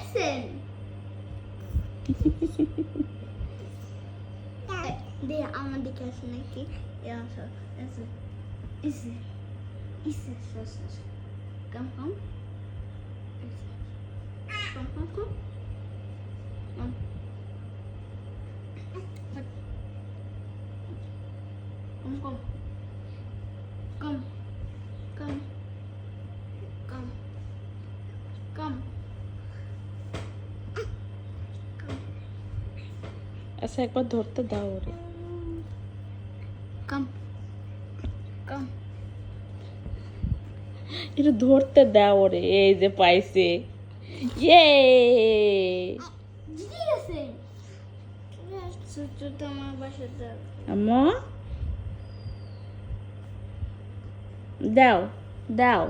দেখছেন? দে আমার দিকে আছে নাকি? Come. Come. আচ্ছা একবার ধরতে দাও ওরে। Come. একটু ধরতে দাও ওরে। এই যে পাইছে, ইয়ে। ঠিক আছে। ছোট আমার বাসায় যাও। আম্মু দাও দাও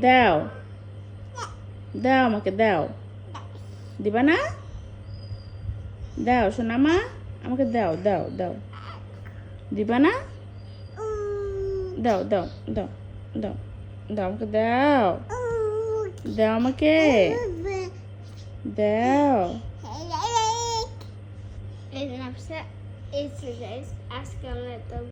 দাও দাও, আমাকে দাও। দিবা না? দাও সোনামা, আমাকে দাও দাও দাও। দিবা না? দাও দাও দাও দাও দাও, আমাকে দাও দাও, আমাকে দাও। এই নামটা এই গাইস আজকে আমরা